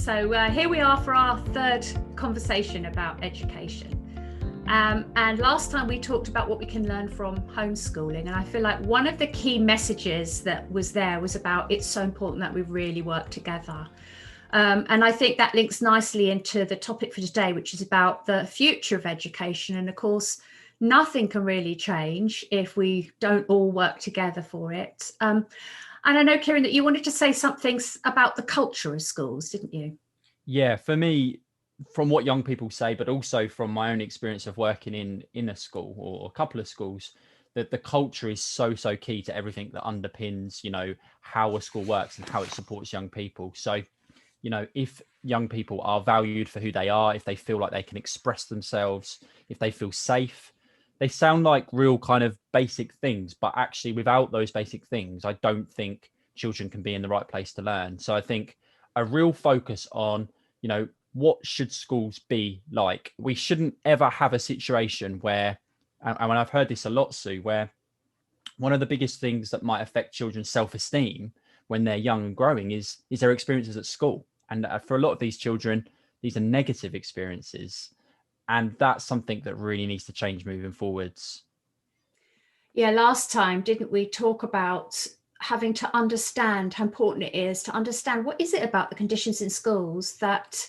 So here we are for our third conversation about education. And last time we talked about what we can learn from homeschooling. And I feel like one of the key messages that was there was about it's so important that we really work together. And I think that links nicely into the topic for today, which is about the future of education. And of course, nothing can really change if we don't all work together for it. And I know, Kierran, that you wanted to say something about the culture of schools, didn't you? Yeah, for me, from what young people say, but also from my own experience of working in a school or a couple of schools, that the culture is so key to everything that underpins, how a school works and how it supports young people. So, if young people are valued for who they are, if they feel like they can express themselves, if they feel safe, they sound like real kind of basic things, but actually without those basic things, I don't think children can be in the right place to learn. So I think a real focus on, what should schools be like? We shouldn't ever have a situation where, and I've heard this a lot, Sue, where one of the biggest things that might affect children's self-esteem when they're young and growing is their experiences at school. And for a lot of these children, these are negative experiences. And that's something that really needs to change moving forwards. Yeah, last time, didn't we talk about having to understand how important it is to understand what is it about the conditions in schools that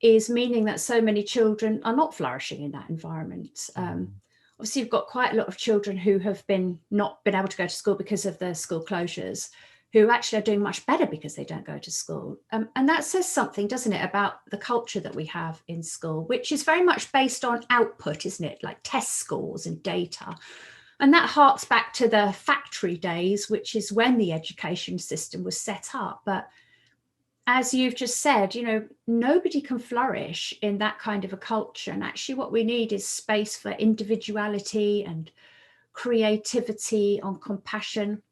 is meaning that so many children are not flourishing in that environment. Obviously, you've got quite a lot of children who have not been able to go to school because of the school closures, who actually are doing much better because they don't go to school. And that says something, doesn't it, about the culture that we have in school, which is very much based on output, isn't it? Like test scores and data. And that harks back to the factory days, which is when the education system was set up. But as you've just said, nobody can flourish in that kind of a culture. And actually what we need is space for individuality and creativity, on compassion.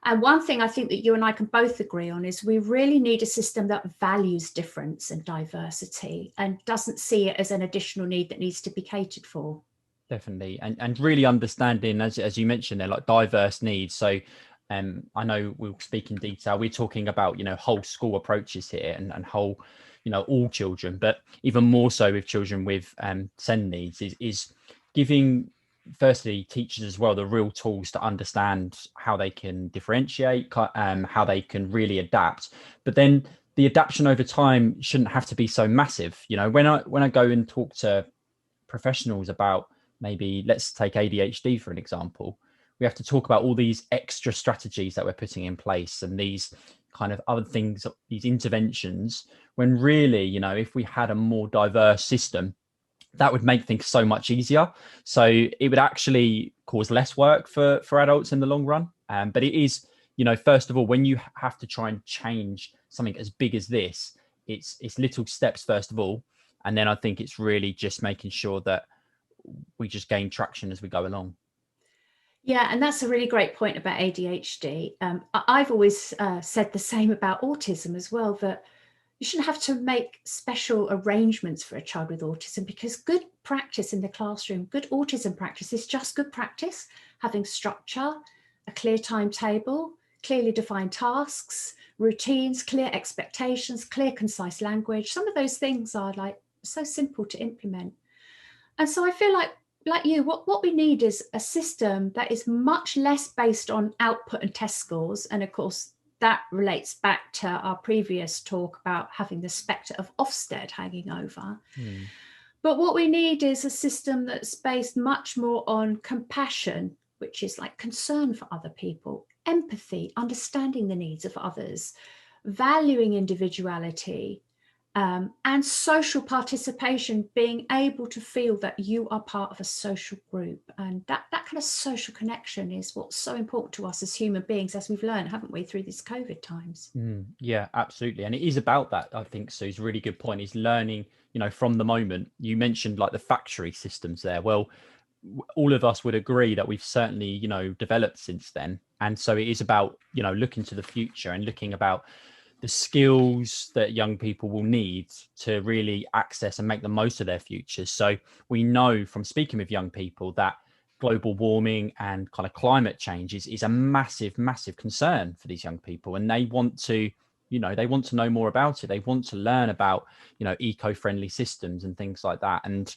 And one thing I think that you and I can both agree on is we really need a system that values difference and diversity and doesn't see it as an additional need that needs to be catered for. Definitely. And really understanding, as you mentioned, they're like diverse needs. So I know we'll speak in detail. We're talking about, whole school approaches here and whole, all children, but even more so with children with SEND needs is giving, firstly, teachers as well, the real tools to understand how they can differentiate, how they can really adapt. But then the adaptation over time shouldn't have to be so massive. When I go and talk to professionals about, maybe let's take ADHD for an example, we have to talk about all these extra strategies that we're putting in place and these kind of other things, these interventions, when really, if we had a more diverse system, that would make things so much easier. So it would actually cause less work for adults in the long run. But it is, first of all, when you have to try and change something as big as this, it's little steps first of all. And then I think it's really just making sure that we just gain traction as we go along. Yeah, and that's a really great point about ADHD. I've always said the same about autism as well, that you shouldn't have to make special arrangements for a child with autism, because good practice in the classroom, good autism practice is just good practice, having structure, a clear timetable, clearly defined tasks, routines, clear expectations, clear, concise language. Some of those things are like so simple to implement. And so I feel like you, what we need is a system that is much less based on output and test scores. And of course, that relates back to our previous talk about having the spectre of Ofsted hanging over. But what we need is a system that's based much more on compassion, which is like concern for other people, empathy, understanding the needs of others, valuing individuality, and social participation, being able to feel that you are part of a social group. And that kind of social connection is what's so important to us as human beings, as we've learned, haven't we, through these COVID times? Yeah, absolutely. And it is about that, I think. Sue's a really good point, is learning, from the moment. You mentioned like the factory systems there. Well, all of us would agree that we've certainly, developed since then. And so it is about, looking to the future and looking about the skills that young people will need to really access and make the most of their futures. So we know from speaking with young people that global warming and kind of climate change is a massive concern for these young people. And they want to, they want to know more about it. They want to learn about, eco-friendly systems and things like that. And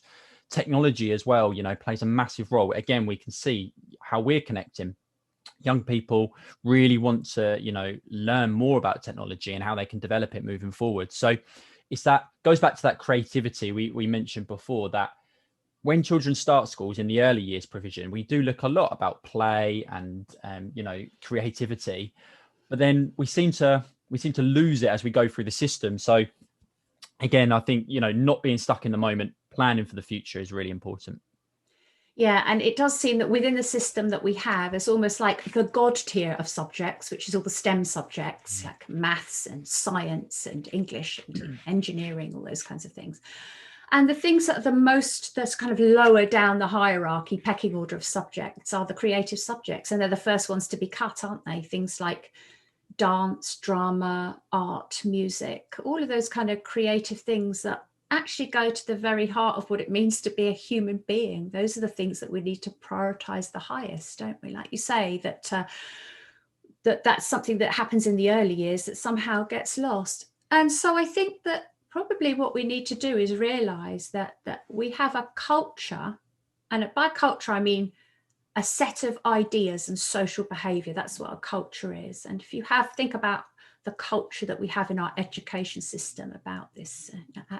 technology as well, plays a massive role. Again, we can see how we're connecting. Young people really want to, learn more about technology and how they can develop it moving forward. So it's that goes back to that creativity we mentioned before, that when children start schools in the early years provision, we do look a lot about play and creativity, but then we seem to lose it as we go through the system. So again, I think not being stuck in the moment, planning for the future is really important. Yeah, and it does seem that within the system that we have, it's almost like the God tier of subjects, which is all the STEM subjects like maths and science and English and engineering, all those kinds of things. And the things that are the most, that's kind of lower down the hierarchy, pecking order of subjects, are the creative subjects. And they're the first ones to be cut, aren't they? Things like dance, drama, art, music, all of those kind of creative things that actually go to the very heart of what it means to be a human being. Those are the things that we need to prioritize the highest, don't we? Like you say, that's something that happens in the early years that somehow gets lost. And so I think that probably what we need to do is realize that we have a culture, and by culture I mean a set of ideas and social behavior. That's what a culture is. And if you think about the culture that we have in our education system about this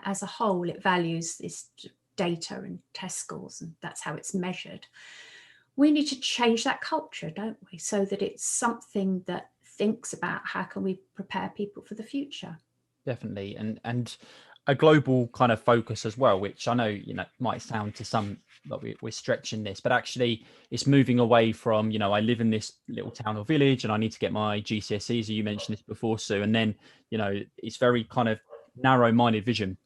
as a whole, it values this data and test scores, and that's how it's measured. We need to change that culture, don't we, so that it's something that thinks about how can we prepare people for the future. Definitely. And a global kind of focus as well, which I know might sound to some like we're stretching this, but actually it's moving away from I live in this little town or village and I need to get my GCSEs. You mentioned this before, Sue, and then it's very kind of narrow-minded vision.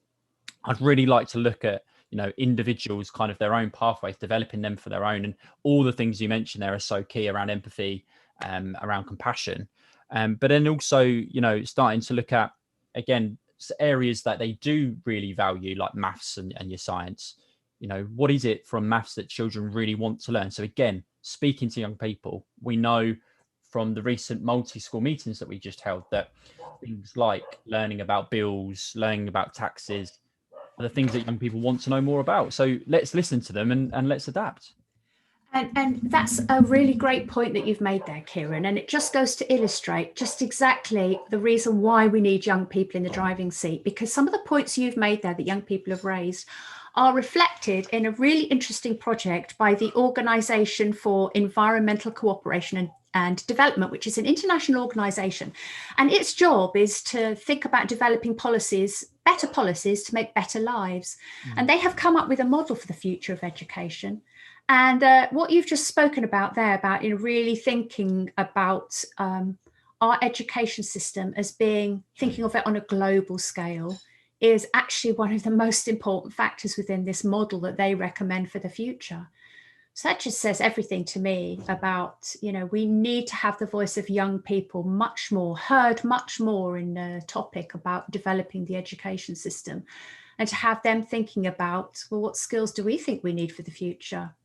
I'd really like to look at individuals, kind of their own pathways, developing them for their own, and all the things you mentioned there are so key around empathy, around compassion, but then also starting to look at, again, areas that they do really value, like maths and your science. What is it from maths that children really want to learn? So again, speaking to young people, we know from the recent multi-school meetings that we just held that things like learning about bills, learning about taxes are the things that young people want to know more about. So let's listen to them and let's adapt. And that's a really great point that you've made there, Kieran. And it just goes to illustrate just exactly the reason why we need young people in the driving seat, because some of the points you've made there that young people have raised are reflected in a really interesting project by the Organisation for Environmental Cooperation and Development, which is an international organisation. And its job is to think about developing policies, better policies to make better lives. And they have come up with a model for the future of education. And what you've just spoken about there, about really thinking about our education system as thinking of it on a global scale, is actually one of the most important factors within this model that they recommend for the future. So that just says everything to me about, we need to have the voice of young people heard much more in the topic about developing the education system, and to have them thinking about, well, what skills do we think we need for the future?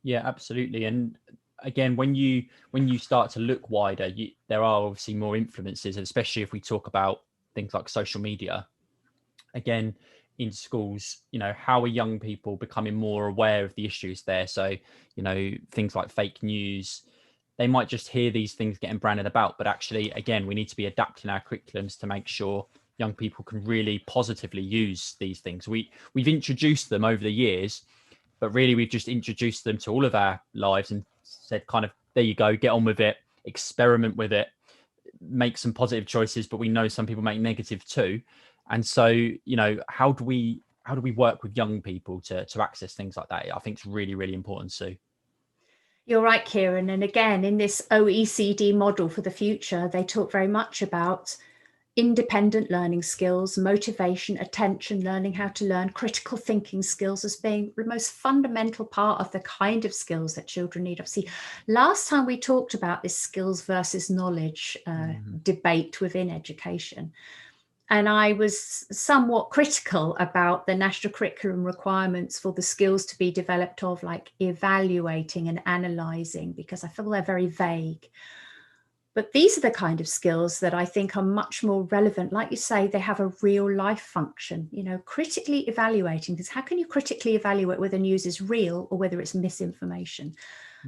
Yeah, absolutely. And again, when you start to look wider, there are obviously more influences, especially if we talk about things like social media. Again, in schools, how are young people becoming more aware of the issues there? So, things like fake news, they might just hear these things getting branded about, but actually, again, we need to be adapting our curriculums to make sure young people can really positively use these things. We've introduced them over the years, but really we've just introduced them to all of our lives and said, kind of, there you go, get on with it, experiment with it, make some positive choices, but we know some people make negative too. And so, how do we work with young people to access things like that? I think it's really, really important, Sue. You're right, Kieran. And again, in this OECD model for the future, they talk very much about independent learning skills, motivation, attention, learning how to learn, critical thinking skills as being the most fundamental part of the kind of skills that children need. Obviously, last time we talked about this skills versus knowledge debate within education. And I was somewhat critical about the national curriculum requirements for the skills to be developed of, like evaluating and analysing, because I feel they're very vague. But these are the kind of skills that I think are much more relevant. Like you say, they have a real life function, critically evaluating, because how can you critically evaluate whether news is real or whether it's misinformation?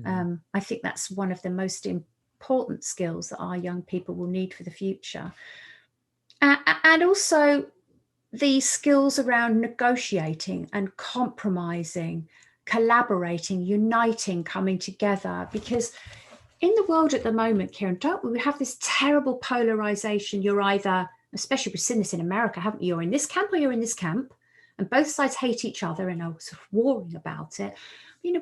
I think that's one of the most important skills that our young people will need for the future. And also the skills around negotiating and compromising, collaborating, uniting, coming together. Because in the world at the moment, Kierran, don't we have this terrible polarization? You're either, especially we've seen this in America, haven't you? You're in this camp or you're in this camp, and both sides hate each other and are sort of warring about it.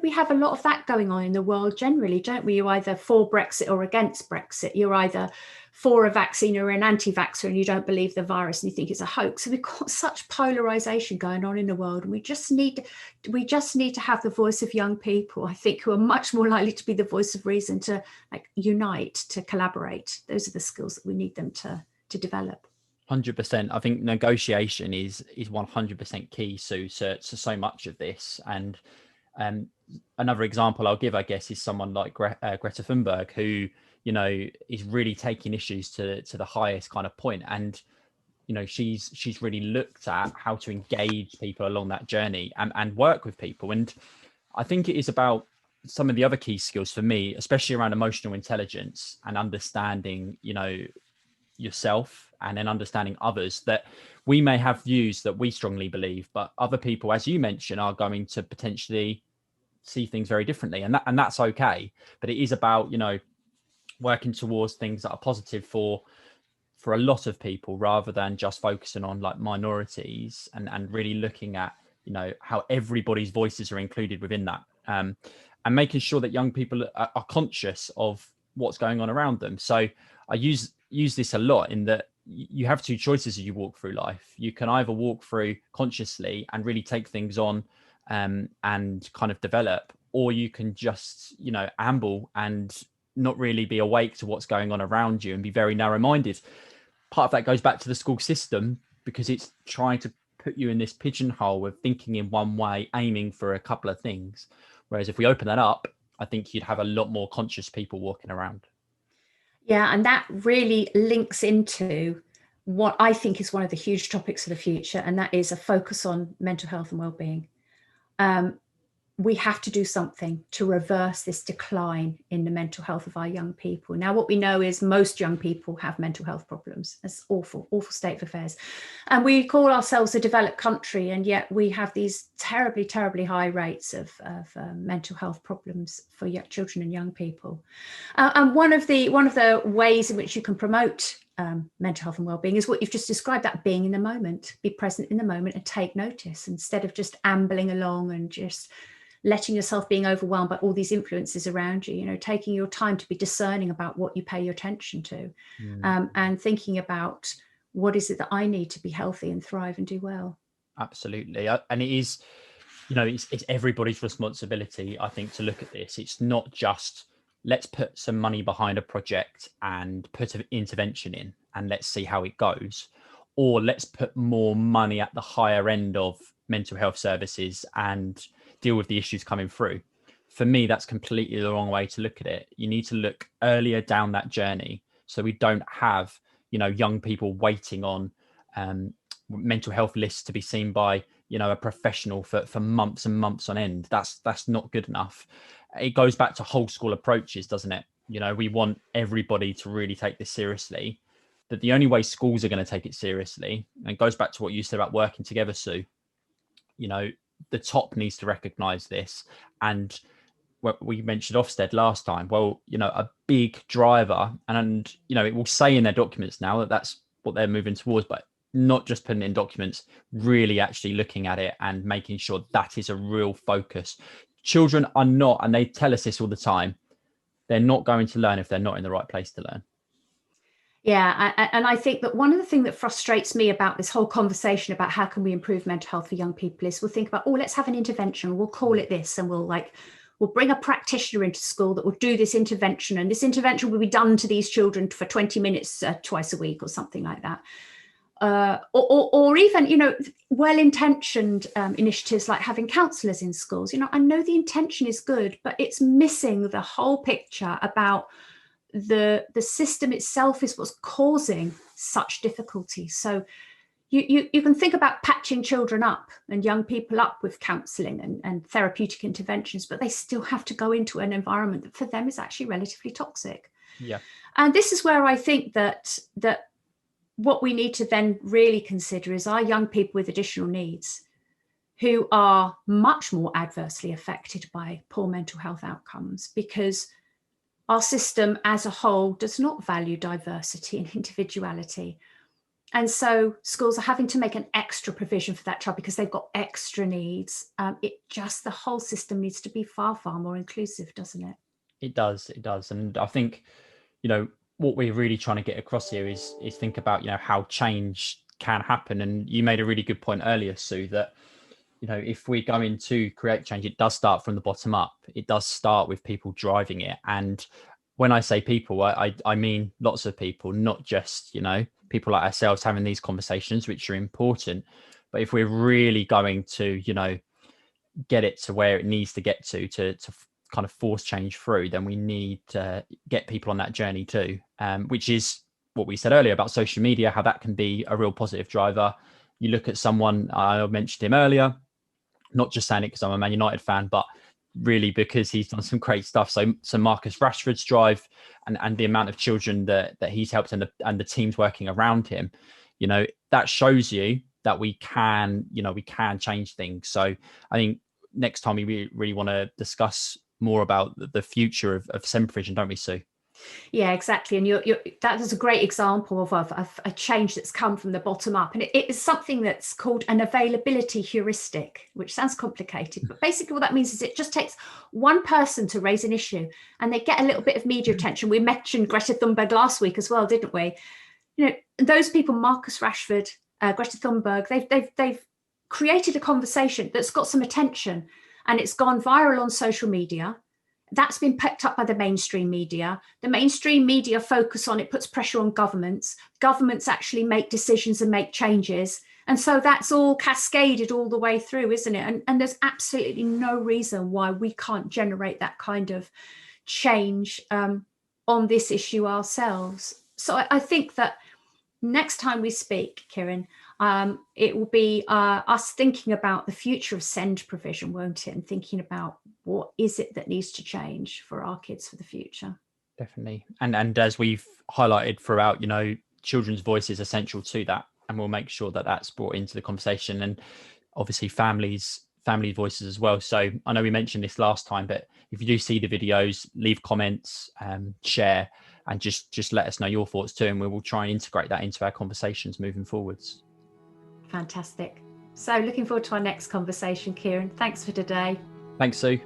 We have a lot of that going on in the world generally, don't we? You're either for Brexit or against Brexit. You're either for a vaccine or an anti-vaxxer and you don't believe the virus and you think it's a hoax. So we've got such polarization going on in the world, and we just need to have the voice of young people, I think, who are much more likely to be the voice of reason, to unite, to collaborate. Those are the skills that we need them to develop. 100%. I think negotiation is 100% key, Sue, to so much of this. And another example I'll give, I guess, is someone like Greta Thunberg, who is really taking issues to the highest kind of point. And she's really looked at how to engage people along that journey and work with people. And I think it is about some of the other key skills for me, especially around emotional intelligence and understanding yourself and then understanding others, that we may have views that we strongly believe, but other people, as you mentioned, are going to potentially see things very differently, and that's okay. But it is about working towards things that are positive for a lot of people, rather than just focusing on like minorities, and really looking at how everybody's voices are included within that, and making sure that young people are conscious of what's going on around them. So I use this a lot, in that you have two choices as you walk through life. You can either walk through consciously and really take things on and kind of develop, or you can just amble and not really be awake to what's going on around you and be very narrow-minded. Part of that goes back to the school system, because it's trying to put you in this pigeonhole of thinking in one way, aiming for a couple of things. Whereas if we open that up, I think you'd have a lot more conscious people walking around. Yeah, and that really links into what I think is one of the huge topics of the future, and that is a focus on mental health and well-being. We have to do something to reverse this decline in the mental health of our young people. Now, what we know is most young people have mental health problems. It's awful, awful state of affairs. And we call ourselves a developed country, and yet we have these terribly, terribly high rates of mental health problems for children and young people. And one of the ways in which you can promote mental health and well-being is what you've just described, that being in the moment, be present in the moment and take notice, instead of just ambling along and just letting yourself being overwhelmed by all these influences around you, taking your time to be discerning about what you pay your attention to, and thinking about what is it that I need to be healthy and thrive and do well. Absolutely. And it is, it's everybody's responsibility, I think, to look at this. It's not just let's put some money behind a project and put an intervention in and let's see how it goes, or let's put more money at the higher end of mental health services and deal with the issues coming through. For me, that's completely the wrong way to look at it. You need to look earlier down that journey, so we don't have young people waiting on mental health lists to be seen by a professional for months and months on end. That's not good enough. It goes back to whole school approaches, doesn't it? We want everybody to really take this seriously, but the only way schools are going to take it seriously, and it goes back to what you said about working together, Sue, the top needs to recognize this. And what we mentioned Ofsted last time, a big driver, and it will say in their documents now that that's what they're moving towards, but not just putting it in documents, really actually looking at it and making sure that is a real focus. Children are not, and they tell us this all the time, they're not going to learn if they're not in the right place to learn. Yeah, and I think that one of the things that frustrates me about this whole conversation about how can we improve mental health for young people is we'll think about, let's have an intervention, we'll call it this, and we'll bring a practitioner into school that will do this intervention, and this intervention will be done to these children for 20 minutes twice a week or something like that. Or even, well-intentioned initiatives like having counsellors in schools. I know the intention is good, but it's missing the whole picture about the system itself is what's causing such difficulty. So you can think about patching children up and young people up with counselling and therapeutic interventions, but they still have to go into an environment that for them is actually relatively toxic. Yeah. And this is where I think that what we need to then really consider is our young people with additional needs who are much more adversely affected by poor mental health outcomes, because our system as a whole does not value diversity and individuality. And so schools are having to make an extra provision for that child because they've got extra needs. The whole system needs to be far, far more inclusive, doesn't it? It does. It does. And I think, what we're really trying to get across here is think about, how change can happen. And you made a really good point earlier, Sue, that, if we're going to create change, it does start from the bottom up. It does start with people driving it. And when I say people, I mean lots of people, not just, people like ourselves having these conversations, which are important. But if we're really going to, get it to where it needs to get to kind of force change through, then we need to get people on that journey too, which is what we said earlier about social media, how that can be a real positive driver. You look at someone, I mentioned him earlier, not just saying it because I'm a Man United fan, but really because he's done some great stuff. So Marcus Rashford's drive and the amount of children that he's helped and the teams working around him, that shows you that we can change things. So I think next time we really want to discuss more about the future of SEND provision, don't we, Sue? Yeah, exactly. And that is a great example of a change that's come from the bottom up. And it is something that's called an availability heuristic, which sounds complicated. But basically what that means is it just takes one person to raise an issue and they get a little bit of media attention. We mentioned Greta Thunberg last week as well, didn't we? Those people, Marcus Rashford, Greta Thunberg, they've created a conversation that's got some attention and it's gone viral on social media. That's been picked up by the mainstream media. The mainstream media focus on it, puts pressure on governments. Governments actually make decisions and make changes. And so that's all cascaded all the way through, isn't it? And there's absolutely no reason why we can't generate that kind of change on this issue ourselves. So I think that next time we speak, Kierran, it will be us thinking about the future of SEND provision, won't it? And thinking about what is it that needs to change for our kids for the future. Definitely. And as we've highlighted throughout, children's voice is essential to that. And we'll make sure that that's brought into the conversation, and obviously family voices as well. So I know we mentioned this last time, but if you do see the videos, leave comments, share, and just let us know your thoughts too. And we will try and integrate that into our conversations moving forwards. Fantastic. So looking forward to our next conversation, Kierran. Thanks for today. Thanks, Sue.